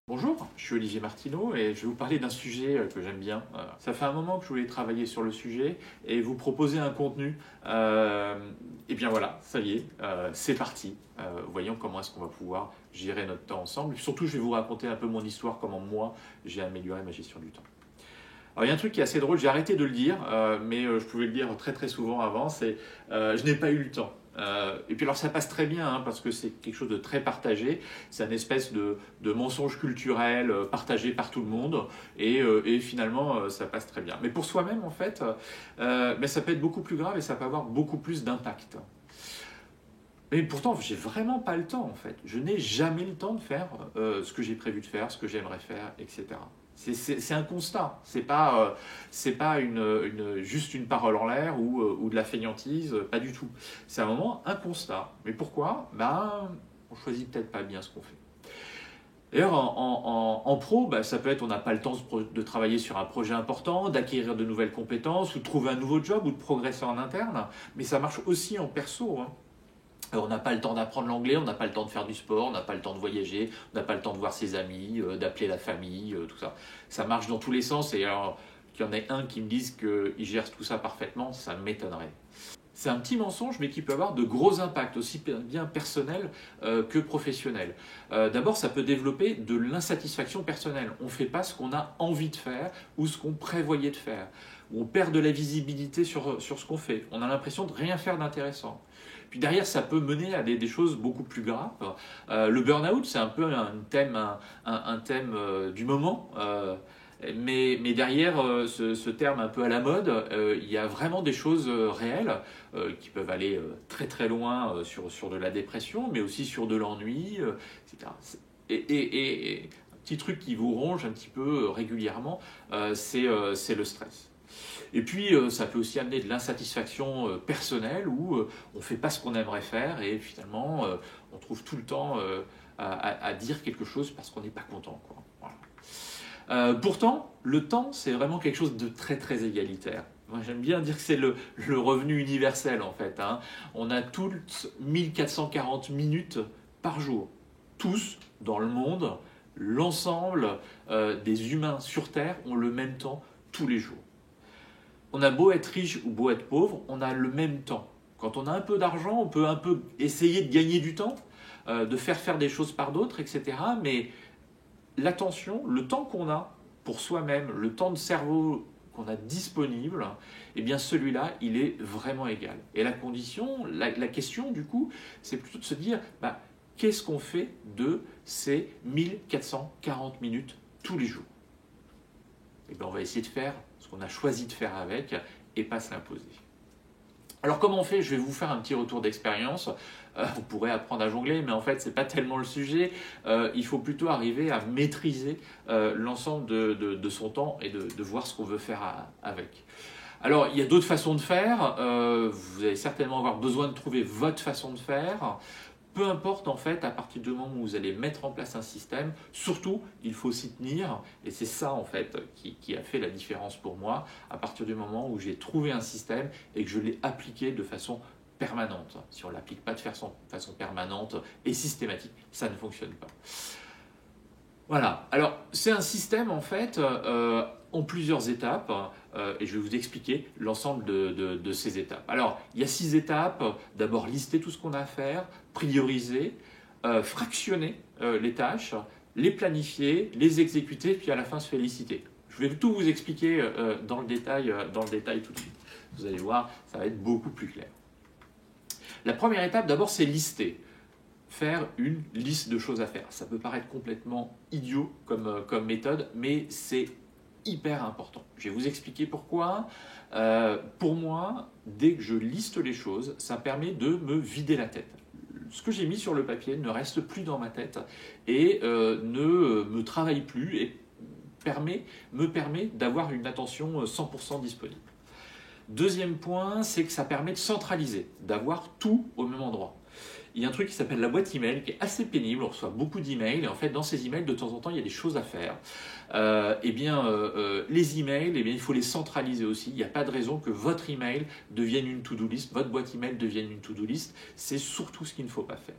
Bonjour, je suis Olivier Martineau et je vais vous parler d'un sujet que j'aime bien. Ça fait un moment que je voulais travailler sur le sujet et vous proposer un contenu. Et bien voilà, ça y est, c'est parti. Voyons comment est-ce qu'on va pouvoir gérer notre temps ensemble. Surtout, je vais vous raconter un peu mon histoire, comment moi j'ai amélioré ma gestion du temps. Alors il y a un truc qui est assez drôle, j'ai arrêté de le dire, mais je pouvais le dire très très souvent avant, c'est je n'ai pas eu le temps. Et puis alors ça passe très bien hein, parce que c'est quelque chose de très partagé, c'est une espèce de mensonge culturel partagé par tout le monde et finalement ça passe très bien. Mais pour soi-même en fait, mais ça peut être beaucoup plus grave et ça peut avoir beaucoup plus d'impact. Mais pourtant, j'ai vraiment pas le temps en fait. Je n'ai jamais le temps de faire ce que j'ai prévu de faire, ce que j'aimerais faire, etc. C'est un constat. C'est pas juste une parole en l'air ou de la fainéantise, pas du tout. C'est un moment un constat. Mais pourquoi? Ben, on choisit peut-être pas bien ce qu'on fait. D'ailleurs, en pro, ça peut être on n'a pas le temps de travailler sur un projet important, d'acquérir de nouvelles compétences, ou de trouver un nouveau job, ou de progresser en interne. Mais ça marche aussi en perso, hein. On n'a pas le temps d'apprendre l'anglais, on n'a pas le temps de faire du sport, on n'a pas le temps de voyager, on n'a pas le temps de voir ses amis, d'appeler la famille, tout ça. Ça marche dans tous les sens et alors qu'il y en ait un qui me dise qu'il gère tout ça parfaitement, ça m'étonnerait. C'est un petit mensonge, mais qui peut avoir de gros impacts, aussi bien personnels que professionnels. D'abord, ça peut développer de l'insatisfaction personnelle. On ne fait pas ce qu'on a envie de faire ou ce qu'on prévoyait de faire. On perd de la visibilité sur ce qu'on fait. On a l'impression de rien faire d'intéressant. Puis derrière, ça peut mener à des choses beaucoup plus graves. Le burn-out, c'est un peu un thème du moment. Mais derrière ce terme un peu à la mode, il y a vraiment des choses réelles qui peuvent aller très très loin sur de la dépression, mais aussi sur de l'ennui, etc. Et un petit truc qui vous ronge un petit peu régulièrement, c'est le stress. Et puis, ça peut aussi amener de l'insatisfaction personnelle où on ne fait pas ce qu'on aimerait faire et finalement, on trouve tout le temps à dire quelque chose parce qu'on n'est pas content, quoi. Voilà. Pourtant, le temps, c'est vraiment quelque chose de très très égalitaire. Moi, j'aime bien dire que c'est le revenu universel en fait, hein. On a toutes 1440 minutes par jour. Tous, dans le monde, l'ensemble des humains sur Terre ont le même temps tous les jours. On a beau être riche ou beau être pauvre, on a le même temps. Quand on a un peu d'argent, on peut un peu essayer de gagner du temps, de faire des choses par d'autres, etc. Mais l'attention, le temps qu'on a pour soi-même, le temps de cerveau qu'on a disponible, eh bien celui-là, il est vraiment égal. Et la question du coup, c'est plutôt de se dire, qu'est-ce qu'on fait de ces 1440 minutes tous les jours? Eh bien, on va essayer de faire ce qu'on a choisi de faire avec et pas s'imposer. Alors comment on fait? Je vais vous faire un petit retour d'expérience. Vous pourrez apprendre à jongler, mais en fait, ce n'est pas tellement le sujet. Il faut plutôt arriver à maîtriser l'ensemble de son temps et de voir ce qu'on veut faire avec. Alors, il y a d'autres façons de faire. Vous allez certainement avoir besoin de trouver votre façon de faire. Peu importe en fait, à partir du moment où vous allez mettre en place un système, surtout il faut s'y tenir et c'est ça en fait qui a fait la différence pour moi à partir du moment où j'ai trouvé un système et que je l'ai appliqué de façon permanente. Si on ne l'applique pas de façon permanente et systématique, ça ne fonctionne pas. Voilà, alors c'est un système en fait en plusieurs étapes et je vais vous expliquer l'ensemble de ces étapes. Alors il y a 6 étapes, d'abord lister tout ce qu'on a à faire, prioriser, fractionner les tâches, les planifier, les exécuter, puis à la fin se féliciter. Je vais tout vous expliquer dans le détail tout de suite. Vous allez voir, ça va être beaucoup plus clair. La première étape d'abord c'est lister. Faire une liste de choses à faire. Ça peut paraître complètement idiot comme méthode, mais c'est hyper important. Je vais vous expliquer pourquoi. Pour moi, dès que je liste les choses, ça permet de me vider la tête. Ce que j'ai mis sur le papier ne reste plus dans ma tête et ne me travaille plus et me permet d'avoir une attention 100% disponible. Deuxième point, c'est que ça permet de centraliser, d'avoir tout au même endroit. Il y a un truc qui s'appelle la boîte email qui est assez pénible, on reçoit beaucoup d'emails et en fait dans ces emails de temps en temps il y a des choses à faire. Les emails, il faut les centraliser aussi. Il n'y a pas de raison que votre email devienne une to-do list, votre boîte email devienne une to-do list. C'est surtout ce qu'il ne faut pas faire.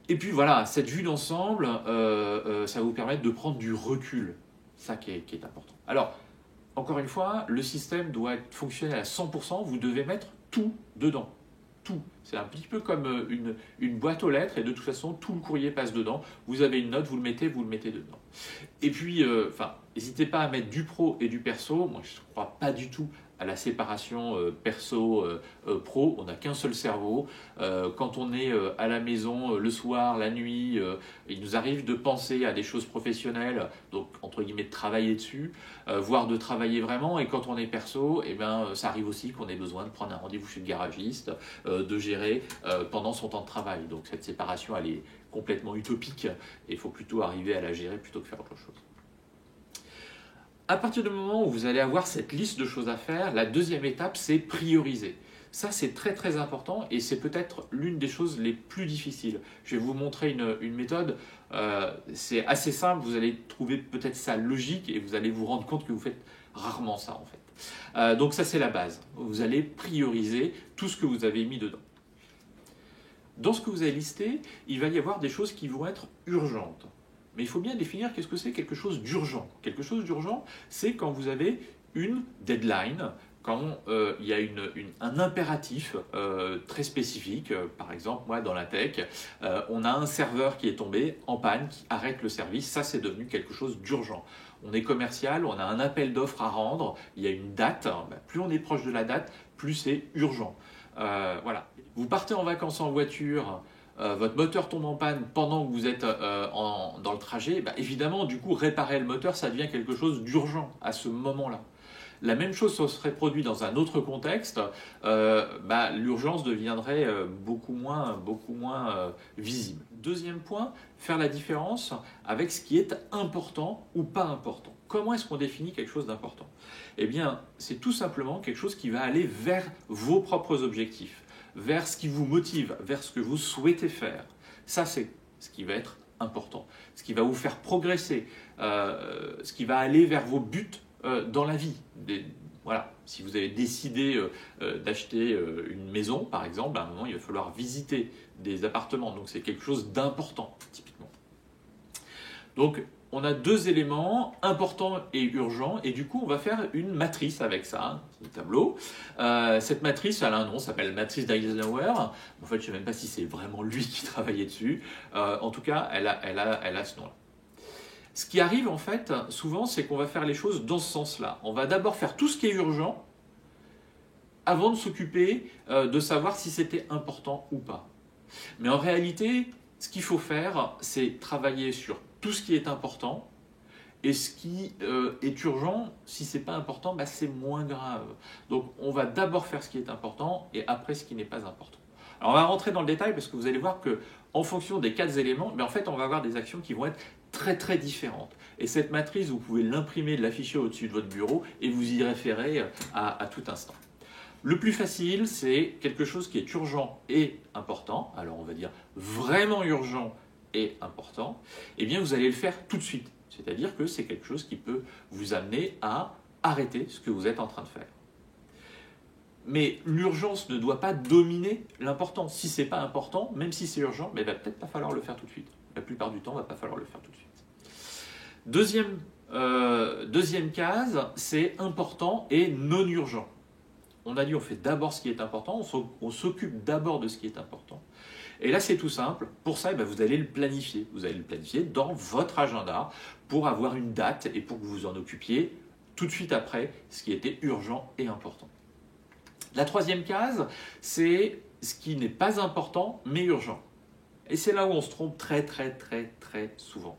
Et puis voilà, cette vue d'ensemble, ça va vous permettre de prendre du recul. Ça qui est important. Alors, encore une fois, le système doit être fonctionnel à 100%, vous devez mettre tout dedans. Tout. C'est un petit peu comme une boîte aux lettres et de toute façon, tout le courrier passe dedans. Vous avez une note, vous le mettez dedans. Et puis, n'hésitez pas à mettre du pro et du perso. Moi, je ne crois pas du tout à la séparation perso-pro. On n'a qu'un seul cerveau. Quand on est à la maison, le soir, la nuit, il nous arrive de penser à des choses professionnelles, donc entre guillemets de travailler dessus, voire de travailler vraiment. Et quand on est perso, eh ben, ça arrive aussi qu'on ait besoin de prendre un rendez-vous chez le garagiste, de gérer pendant son temps de travail. Donc cette séparation, elle est complètement utopique et il faut plutôt arriver à la gérer plutôt que faire autre chose. À partir du moment où vous allez avoir cette liste de choses à faire, la deuxième étape, c'est prioriser. Ça, c'est très très important et c'est peut-être l'une des choses les plus difficiles. Je vais vous montrer une méthode, c'est assez simple, vous allez trouver peut-être ça logique et vous allez vous rendre compte que vous faites rarement ça en fait. Donc ça, c'est la base. Vous allez prioriser tout ce que vous avez mis dedans. Dans ce que vous avez listé, il va y avoir des choses qui vont être urgentes. Mais il faut bien définir qu'est-ce que c'est quelque chose d'urgent. Quelque chose d'urgent, c'est quand vous avez une deadline, quand il y a un impératif très spécifique. Par exemple, moi, dans la tech, on a un serveur qui est tombé en panne, qui arrête le service. Ça, c'est devenu quelque chose d'urgent. On est commercial, on a un appel d'offres à rendre, il y a une date. Plus on est proche de la date, plus c'est urgent. Voilà. Vous partez en vacances en voiture, votre moteur tombe en panne pendant que vous êtes dans le trajet, évidemment, du coup, réparer le moteur, ça devient quelque chose d'urgent à ce moment-là. La même chose se serait produit dans un autre contexte, l'urgence deviendrait beaucoup moins visible. Deuxième point, faire la différence avec ce qui est important ou pas important. Comment est-ce qu'on définit quelque chose d'important? Eh bien, c'est tout simplement quelque chose qui va aller vers vos propres objectifs, vers ce qui vous motive, vers ce que vous souhaitez faire. Ça, c'est ce qui va être important, ce qui va vous faire progresser, ce qui va aller vers vos buts dans la vie. Voilà. Si vous avez décidé d'acheter une maison, par exemple, à un moment, il va falloir visiter des appartements. Donc, c'est quelque chose d'important, typiquement. Donc, on a deux éléments, important et urgent, et du coup, on va faire une matrice avec ça, un tableau. Cette matrice, elle a un nom, s'appelle matrice d'Eisenhower. En fait, je ne sais même pas si c'est vraiment lui qui travaillait dessus. En tout cas, elle a ce nom-là. Ce qui arrive, en fait, souvent, c'est qu'on va faire les choses dans ce sens-là. On va d'abord faire tout ce qui est urgent avant de s'occuper de savoir si c'était important ou pas. Mais en réalité, ce qu'il faut faire, c'est travailler sur tout ce qui est important et ce qui est urgent, si ce n'est pas important, c'est moins grave. Donc on va d'abord faire ce qui est important et après ce qui n'est pas important. Alors on va rentrer dans le détail parce que vous allez voir qu'en fonction des 4 éléments, en fait on va avoir des actions qui vont être très très différentes. Et cette matrice, vous pouvez l'imprimer, l'afficher au-dessus de votre bureau et vous y référer à tout instant. Le plus facile, c'est quelque chose qui est urgent et important. Alors on va dire vraiment urgent et important. Eh bien vous allez le faire tout de suite. C'est-à-dire que c'est quelque chose qui peut vous amener à arrêter ce que vous êtes en train de faire. Mais l'urgence ne doit pas dominer l'important. Si ce n'est pas important, même si c'est urgent, il va peut-être pas falloir le faire tout de suite. La plupart du temps, il ne va pas falloir le faire tout de suite. Deuxième case, c'est important et non urgent. On a dit on fait d'abord ce qui est important, on s'occupe d'abord de ce qui est important. Et là, c'est tout simple. Pour ça, vous allez le planifier. Vous allez le planifier dans votre agenda pour avoir une date et pour que vous vous en occupiez tout de suite après ce qui était urgent et important. La troisième case, c'est ce qui n'est pas important mais urgent. Et c'est là où on se trompe très souvent.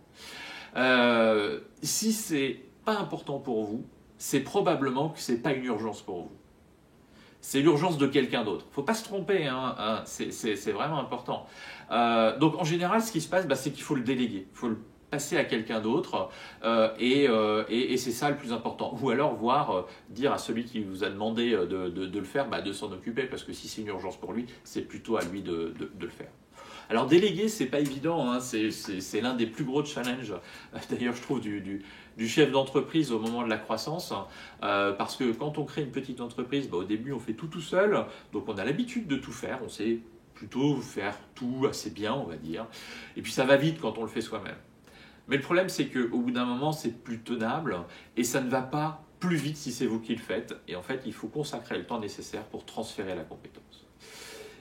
Si c'est pas important pour vous, c'est probablement que c'est pas une urgence pour vous. C'est l'urgence de quelqu'un d'autre. Il ne faut pas se tromper, c'est vraiment important. Donc en général, ce qui se passe, c'est qu'il faut le déléguer. Il faut le passer à quelqu'un d'autre et c'est ça le plus important. Ou alors dire à celui qui vous a demandé de le faire, de s'en occuper, parce que si c'est une urgence pour lui, c'est plutôt à lui de le faire. Alors déléguer, c'est pas évident, c'est l'un des plus gros challenges, d'ailleurs je trouve, du chef d'entreprise au moment de la croissance, parce que quand on crée une petite entreprise, au début on fait tout seul, donc on a l'habitude de tout faire, on sait plutôt faire tout assez bien, on va dire. Et puis ça va vite quand on le fait soi-même. Mais le problème, c'est qu'au bout d'un moment, c'est plus tenable et ça ne va pas plus vite si c'est vous qui le faites. Et en fait, il faut consacrer le temps nécessaire pour transférer la compétence.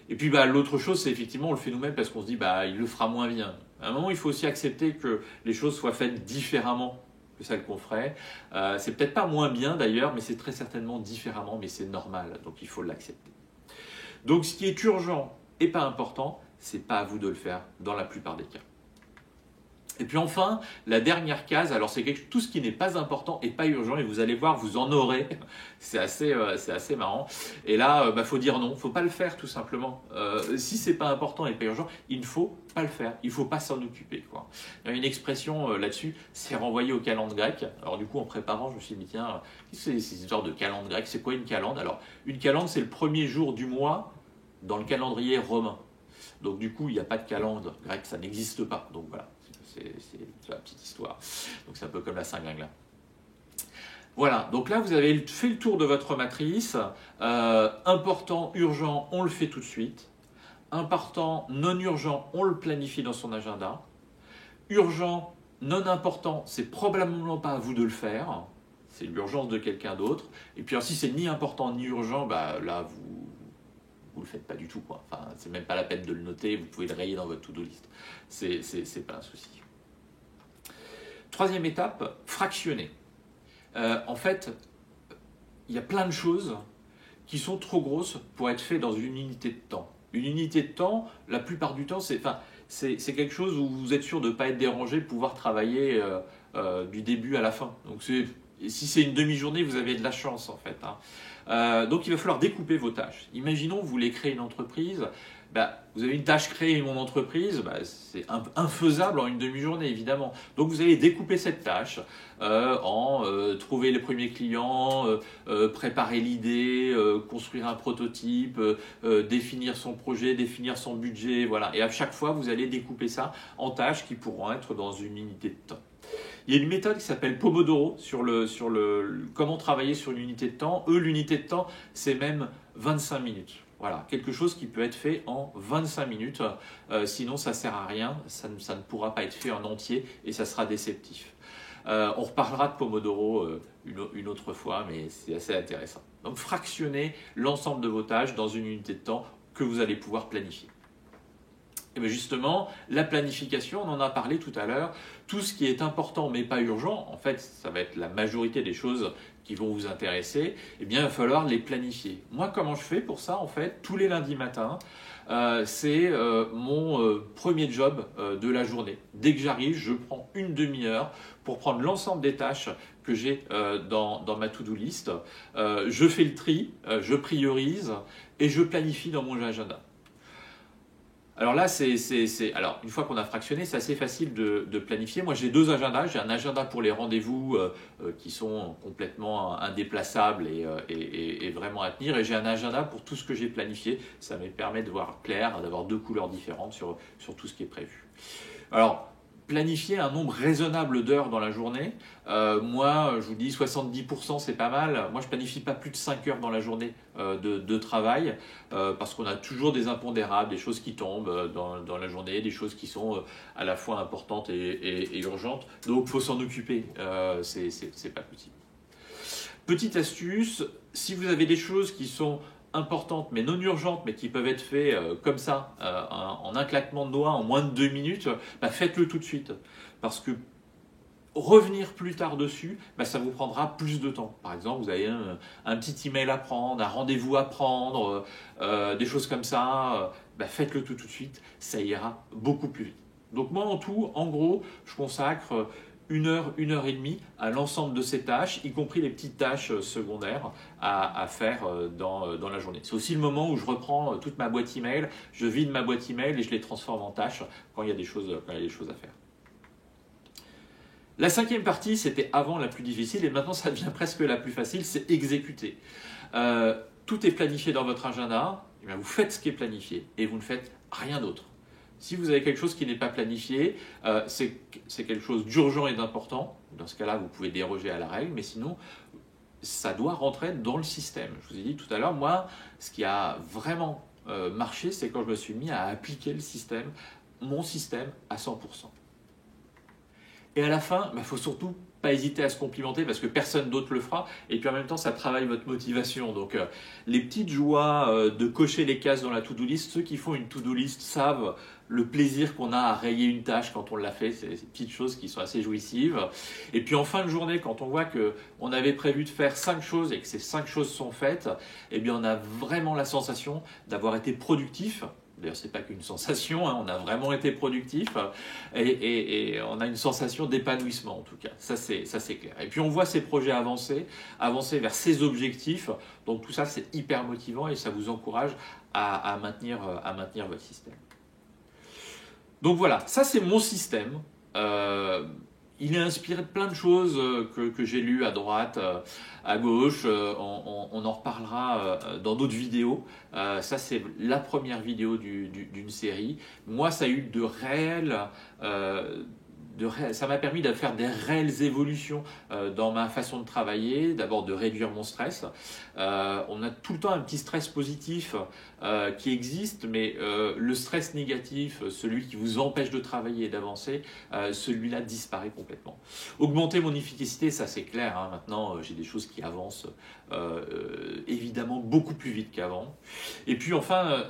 Et puis l'autre chose, c'est effectivement, on le fait nous-mêmes parce qu'on se dit, il le fera moins bien. À un moment, il faut aussi accepter que les choses soient faites différemment que celles qu'on ferait. C'est peut-être pas moins bien d'ailleurs, mais c'est très certainement différemment, mais c'est normal, donc il faut l'accepter. Donc ce qui est urgent et pas important, c'est pas à vous de le faire dans la plupart des cas. Et puis enfin, la dernière case, alors c'est tout ce qui n'est pas important et pas urgent, et vous allez voir, vous en aurez, c'est assez marrant. Et là, faut dire non, faut pas le faire tout simplement. Si c'est pas important et pas urgent, il ne faut pas le faire, il faut pas s'en occuper, quoi. Il y a une expression là-dessus, c'est renvoyé au calende grec. Alors du coup, en préparant, je me suis dit, tiens, qu'est-ce que c'est ces histoires de calende grec? C'est quoi une calende? Alors, une calende, c'est le premier jour du mois dans le calendrier romain. Donc du coup, il n'y a pas de calende grec, ça n'existe pas. Donc voilà. C'est la petite histoire. Donc c'est un peu comme la Saint-Glinglin. Voilà, donc là vous avez fait le tour de votre matrice. Important, urgent, on le fait tout de suite. Important, non urgent, on le planifie dans son agenda. Urgent, non important, c'est probablement pas à vous de le faire. C'est l'urgence de quelqu'un d'autre. Et puis alors, si c'est ni important ni urgent, là vous le faites pas du tout, quoi. Enfin, c'est même pas la peine de le noter, vous pouvez le rayer dans votre to-do list. C'est pas un souci. Troisième étape, fractionner. En fait, il y a plein de choses qui sont trop grosses pour être faites dans une unité de temps. Une unité de temps, la plupart du temps, c'est quelque chose où vous êtes sûr de ne pas être dérangé, de pouvoir travailler du début à la fin. Donc si c'est une demi-journée, vous avez de la chance en fait. Donc il va falloir découper vos tâches. Imaginons vous voulez créer une entreprise. Vous avez une tâche créée mon entreprise, c'est infaisable en une demi-journée évidemment. Donc vous allez découper cette tâche en trouver les premiers clients, préparer l'idée, construire un prototype, définir son projet, définir son budget, voilà. Et à chaque fois vous allez découper ça en tâches qui pourront être dans une unité de temps. Il y a une méthode qui s'appelle Pomodoro sur comment travailler sur une unité de temps. L'unité de temps, c'est même 25 minutes. Voilà, quelque chose qui peut être fait en 25 minutes. Sinon, ça ne sert à rien. Ça ne pourra pas être fait en entier et ça sera déceptif. On reparlera de Pomodoro une autre fois, mais c'est assez intéressant. Donc, fractionnez l'ensemble de vos tâches dans une unité de temps que vous allez pouvoir planifier. Et bien justement, la planification, on en a parlé tout à l'heure, tout ce qui est important mais pas urgent, en fait, ça va être la majorité des choses qui vont vous intéresser, eh bien, il va falloir les planifier. Moi, comment je fais pour ça, en fait, tous les lundis matins, c'est mon premier job de la journée. Dès que j'arrive, je prends une demi-heure pour prendre l'ensemble des tâches que j'ai dans ma to-do list. Je fais le tri, je priorise et je planifie dans mon agenda. Alors là, alors une fois qu'on a fractionné, c'est assez facile de planifier. Moi, j'ai deux agendas. J'ai un agenda pour les rendez-vous qui sont complètement indéplaçables et vraiment à tenir. Et j'ai un agenda pour tout ce que j'ai planifié. Ça me permet de voir clair, d'avoir deux couleurs différentes sur tout ce qui est prévu. Alors, planifier un nombre raisonnable d'heures dans la journée. Moi, je vous dis 70%, c'est pas mal. Moi, je planifie pas plus de 5 heures dans la journée de travail parce qu'on a toujours des impondérables, des choses qui tombent dans la journée, des choses qui sont à la fois importantes et urgentes. Donc, il faut s'en occuper. C'est pas possible. Petite astuce, si vous avez des choses qui sont importantes mais non urgentes mais qui peuvent être faites comme ça en un claquement de doigts en moins de 2 minutes, faites-le tout de suite parce que revenir plus tard dessus, ça vous prendra plus de temps. Par exemple, vous avez un petit email à prendre, un rendez-vous à prendre, des choses comme ça, faites-le tout de suite, ça ira beaucoup plus vite. Donc moi en tout, en gros, je consacre 1 heure, 1 heure et demie à l'ensemble de ces tâches, y compris les petites tâches secondaires à faire dans la journée. C'est aussi le moment où je reprends toute ma boîte email, je vide ma boîte email et je les transforme en tâches quand il y a des choses à faire. La 5e partie, c'était avant la plus difficile et maintenant ça devient presque la plus facile, c'est exécuter. Tout est planifié dans votre agenda, et bien vous faites ce qui est planifié et vous ne faites rien d'autre. Si vous avez quelque chose qui n'est pas planifié, c'est quelque chose d'urgent et d'important. Dans ce cas-là, vous pouvez déroger à la règle, mais sinon, ça doit rentrer dans le système. Je vous ai dit tout à l'heure, moi, ce qui a vraiment marché, c'est quand je me suis mis à appliquer le système, mon système à 100%. Et à la fin, il faut surtout pas hésiter à se complimenter parce que personne d'autre le fera. Et puis en même temps, ça travaille votre motivation. Donc les petites joies de cocher les cases dans la to-do list, ceux qui font une to-do list savent le plaisir qu'on a à rayer une tâche quand on l'a fait. C'est ces petites choses qui sont assez jouissives. Et puis en fin de journée, quand on voit qu'on avait prévu de faire 5 choses et que ces 5 choses sont faites, eh bien on a vraiment la sensation d'avoir été productif. D'ailleurs, ce n'est pas qu'une sensation, hein, on a vraiment été productif et on a une sensation d'épanouissement en tout cas, ça c'est clair. Et puis on voit ces projets avancer vers ces objectifs, donc tout ça c'est hyper motivant et ça vous encourage à maintenir votre système. Donc voilà, ça c'est mon système. Il est inspiré de plein de choses que j'ai lues à droite, à gauche. On en reparlera dans d'autres vidéos. Ça, c'est la première vidéo d'une série. Moi, ça a eu ça m'a permis de faire des réelles évolutions dans ma façon de travailler, d'abord de réduire mon stress. On a tout le temps un petit stress positif qui existe, mais le stress négatif, celui qui vous empêche de travailler et d'avancer, celui-là disparaît complètement. Augmenter mon efficacité, ça c'est clair, hein. Maintenant j'ai des choses qui avancent évidemment beaucoup plus vite qu'avant. Et puis enfin,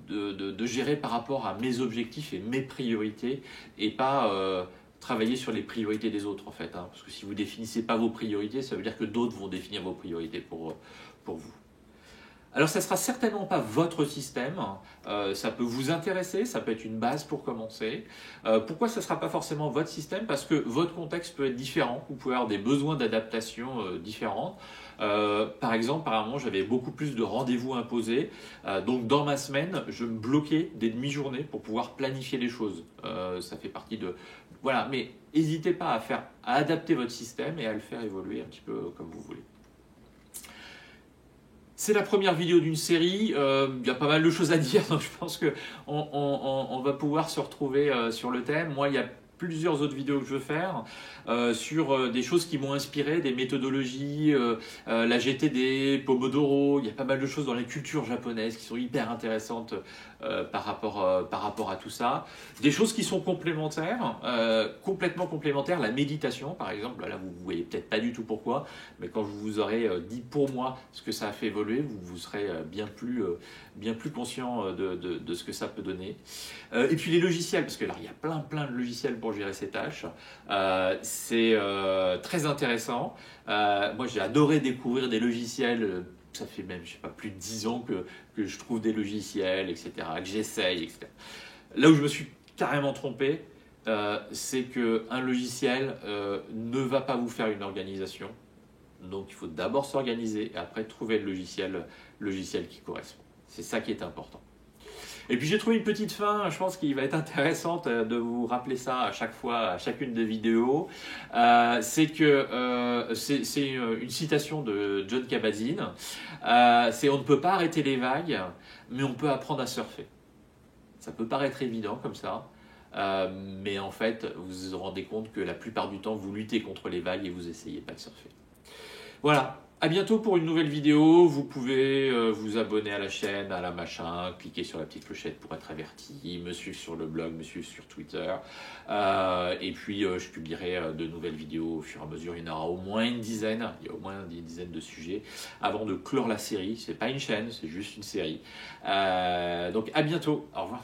de gérer par rapport à mes objectifs et mes priorités et pas travailler sur les priorités des autres en fait, hein, parce que si vous ne définissez pas vos priorités, ça veut dire que d'autres vont définir vos priorités pour vous. Alors ça ne sera certainement pas votre système, ça peut vous intéresser, ça peut être une base pour commencer. Pourquoi ça ne sera pas forcément votre système? Parce que votre contexte peut être différent, vous pouvez avoir des besoins d'adaptation différents. Par exemple, apparemment, j'avais beaucoup plus de rendez-vous imposés, donc dans ma semaine, je me bloquais des demi-journées pour pouvoir planifier les choses. Ça fait partie de... Voilà, mais n'hésitez pas à adapter votre système et à le faire évoluer un petit peu comme vous voulez. C'est la première vidéo d'une série, il y a pas mal de choses à dire, donc je pense qu'on va pouvoir se retrouver sur le thème. Moi, il y a plusieurs autres vidéos que je veux faire sur des choses qui m'ont inspiré, des méthodologies, la GTD, Pomodoro. Il y a pas mal de choses dans les cultures japonaises qui sont hyper intéressantes par rapport à tout ça. Des choses qui sont complémentaires, complètement complémentaires. La méditation, par exemple, là vous ne voyez peut-être pas du tout pourquoi, mais quand je vous aurai dit pour moi ce que ça a fait évoluer, vous serez bien plus conscient de ce que ça peut donner. Et puis les logiciels, parce que là il y a plein de logiciels pour gérer ces tâches. C'est très intéressant. Moi j'ai adoré découvrir des logiciels. Ça fait même, je sais pas, plus de 10 ans que je trouve des logiciels, etc., que j'essaye, etc. Là où je me suis carrément trompé, c'est qu'un logiciel ne va pas vous faire une organisation. Donc il faut d'abord s'organiser et après trouver le logiciel qui correspond. C'est ça qui est important. Et puis j'ai trouvé une petite fin, je pense qu'il va être intéressante de vous rappeler ça à chaque fois, à chacune des vidéos. C'est une citation de John Kabat-Zinn. C'est on ne peut pas arrêter les vagues, mais on peut apprendre à surfer. Ça peut paraître évident comme ça, mais en fait vous vous rendez compte que la plupart du temps vous luttez contre les vagues et vous essayez pas de surfer. Voilà. À bientôt pour une nouvelle vidéo. Vous pouvez vous abonner à la chaîne, à la machin, cliquer sur la petite clochette pour être averti, me suivre sur le blog, me suivre sur Twitter. Et puis je publierai de nouvelles vidéos au fur et à mesure. Il y en aura au moins une dizaine. Il y a au moins une dizaine de sujets avant de clore la série. C'est pas une chaîne, c'est juste une série. Donc à bientôt. Au revoir.